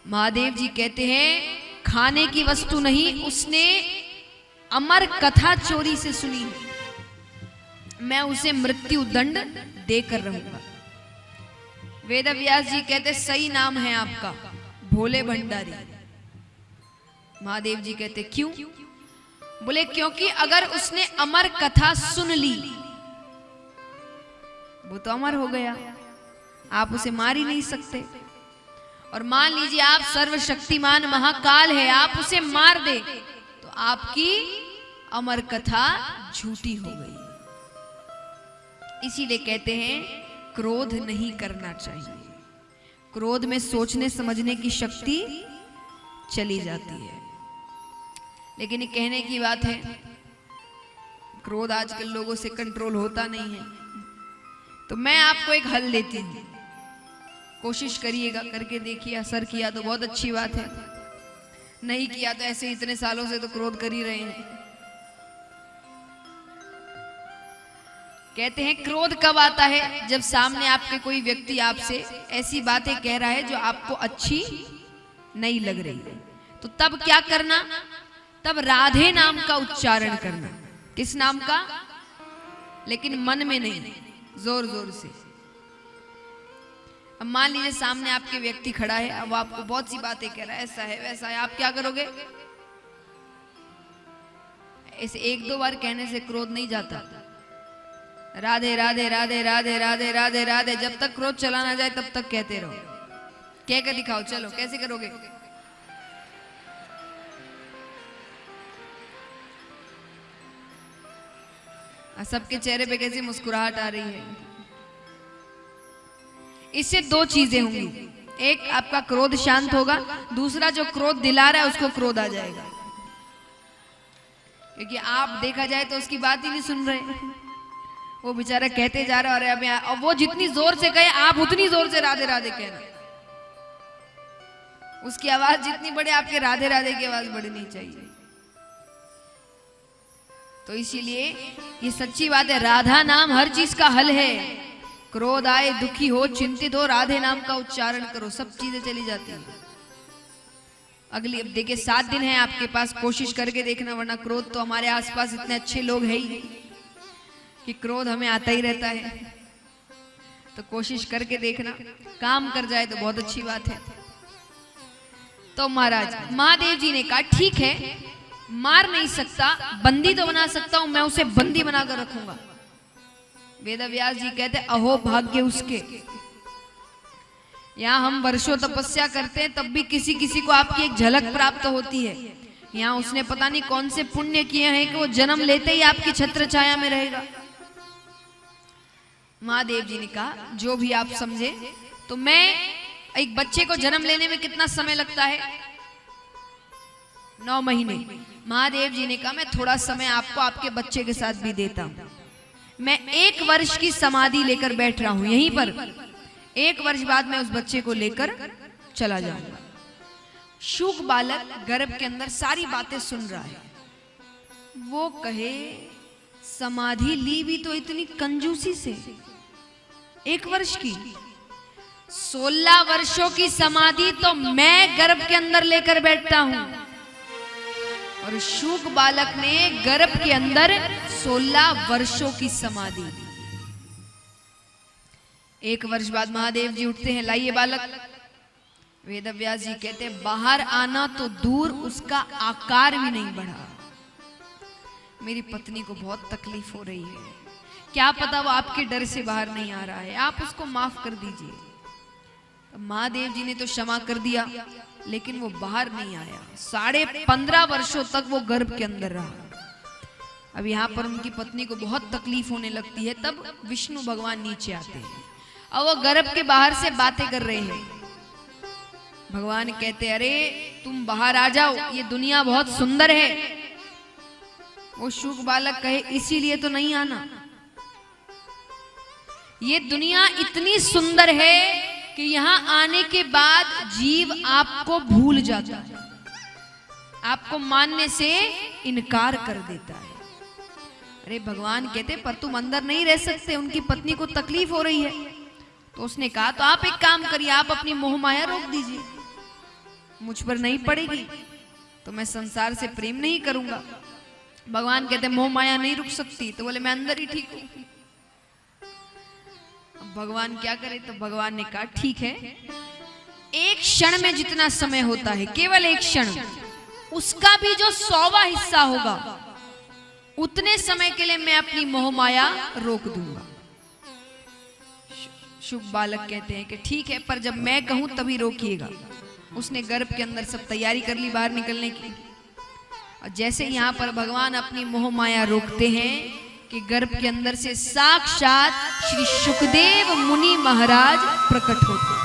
महादेव जी कहते हैं खाने की वस्तु नहीं, उसने अमर कथा चोरी से सुनी है, मैं उसे मृत्यु दंड देकर रहूंगा। वेदव्यास जी कहते सही नाम है आपका, भोले भंडारी। महादेव जी कहते क्यों? बोले क्योंकि अगर उसने अमर कथा सुन ली वो तो अमर हो गया, आप उसे मार ही नहीं सकते। और मान लीजिए आप सर्वशक्तिमान महाकाल है, आप उसे मार दे तो आपकी अमर कथा झूठी हो गई। इसीलिए कहते हैं क्रोध नहीं करना चाहिए, क्रोध में सोचने समझने की शक्ति चली जाती है। लेकिन ये कहने की बात है, क्रोध आजकल लोगों से कंट्रोल होता नहीं है। तो मैं आपको एक हल देती हूं, कोशिश करिएगा, करके देखिए, असर किया तो बहुत अच्छी बात है, नहीं किया तो ऐसे इतने सालों से तो क्रोध कर ही रहे हैं। कहते हैं क्रोध कब आता है? जब सामने आपके कोई व्यक्ति आपसे ऐसी बातें कह रहा है जो आपको अच्छी नहीं लग रही है, तो तब क्या करना? तब राधे नाम का उच्चारण करना। किस नाम का? लेकिन मन में नहीं, जोर जोर से। अब मान लीजिए सामने आपके व्यक्ति खड़ा है, अब आपको बहुत सी बातें कह रहा है, ऐसा है वैसा है, आप क्या करोगे? ऐसे एक दो बार कहने से क्रोध नहीं जाता। राधे राधे राधे राधे राधे राधे राधे, जब तक क्रोध चला ना जाए तब तक कहते रहो। कह कर दिखाओ, चलो कैसे करोगे? सबके चेहरे पे कैसी मुस्कुराहट आ रही है। इससे दो चीजें होंगी, एक आपका क्रोध शांत होगा, दूसरा जो क्रोध दिला रहा है उसको क्रोध आ जाएगा, क्योंकि आप देखा जाए तो उसकी बात ही नहीं सुन रहे, वो बेचारा कहते जा रहा है, अरे अब वो जितनी जोर से कहे आप उतनी जोर से राधे राधे कहना। उसकी आवाज जितनी बड़े, आपके राधे राधे की आवाज बढ़नी चाहिए। तो इसीलिए ये सच्ची बात है, राधा नाम हर चीज का हल है। क्रोध आए, दुखी हो, चिंतित हो, राधे नाम का उच्चारण करो, सब चीजें चली जाती हैं। अगली, अब देखिए 7 दिन है आपके पास, कोशिश करके देखना, वरना क्रोध तो हमारे आसपास इतने अच्छे लोग हैं ही कि क्रोध हमें आता ही रहता है। तो कोशिश करके देखना, काम कर जाए तो बहुत अच्छी बात है। तो महाराज महादेव जी ने कहा ठीक है, मार नहीं सकता, बंदी तो बना सकता हूं, मैं उसे बंदी बनाकर रखूंगा। वेदव्यास जी कहते अहो भाग्य उसके, यहाँ हम वर्षों तपस्या करते हैं तब भी किसी किसी को आपकी एक झलक प्राप्त होती है। यहाँ उसने पता नहीं कौन से पुण्य किए हैं कि वो जन्म लेते ही आपकी छत्र छाया में रहेगा। महादेव जी ने कहा जो भी आप समझे। तो मैं, एक बच्चे को जन्म लेने में कितना समय लगता है? 9 महीने। महादेव जी ने कहा मैं थोड़ा समय आपको आपके बच्चे के साथ भी देता हूं। मैं 1 वर्ष की समाधि लेकर बैठ रहा हूं यहीं पर, 1 वर्ष बाद मैं उस बच्चे को लेकर चला जाऊंगा। शुक बालक गर्भ के अंदर सारी बातें सुन रहा है। वो कहे समाधि ली भी तो इतनी कंजूसी से, 1 वर्ष की, 16 वर्षों की समाधि तो मैं गर्भ के अंदर लेकर बैठता हूं, और शुक बालक ने गर्भ के अंदर 16 वर्षों की समाधि ली। 1 वर्ष बाद महादेव जी उठते हैं, लाइए बालक। वेदव्यास जी कहते हैं बाहर आना तो दूर, उसका आकार भी नहीं बढ़ा। मेरी पत्नी को बहुत तकलीफ हो रही है, क्या पता वो आपके डर से बाहर नहीं आ रहा है, आप उसको माफ कर दीजिए। तो महादेव जी ने तो क्षमा कर दिया, लेकिन वो बाहर नहीं आया। 15.5 वर्षों तक वो गर्भ के अंदर रहा। अब यहाँ पर उनकी पत्नी को बहुत तकलीफ होने लगती है। तब विष्णु भगवान नीचे आते हैं और वो गर्भ के बाहर से बातें कर रहे हैं। भगवान कहते अरे तुम बाहर आ जाओ, ये दुनिया बहुत सुंदर है। वो शुक बालक कहे इसीलिए तो नहीं आना, ये दुनिया इतनी सुंदर है कि यहां आने के बाद जीव आपको भूल जाता है, आपको मानने से इनकार कर देता है। अरे भगवान कहते पर तुम अंदर नहीं रह सकते, उनकी पत्नी को तकलीफ हो रही है। तो उसने कहा तो आप एक काम करिए, आप अपनी मोह माया रोक दीजिए। मुझ पर नहीं पड़ेगी तो मैं संसार से प्रेम नहीं करूंगा। भगवान कहते मोह माया नहीं रुक सकती, तो बोले मैं अंदर ही ठीक हूं। अब भगवान क्या करे, तो भगवान ने कहा ठीक है, एक क्षण में जितना समय होता है, केवल एक क्षण, उसका भी जो 100वां हिस्सा होगा उतने समय के लिए मैं अपनी मोह माया रोक दूंगा। शुभ बालक कहते हैं कि ठीक है, पर जब मैं कहूं तभी रोकिएगा। उसने गर्भ के अंदर सब तैयारी कर ली बाहर निकलने की, और जैसे यहां पर भगवान अपनी मोह माया रोकते हैं कि गर्भ के अंदर से साक्षात श्री सुखदेव मुनि महाराज प्रकट होते हैं।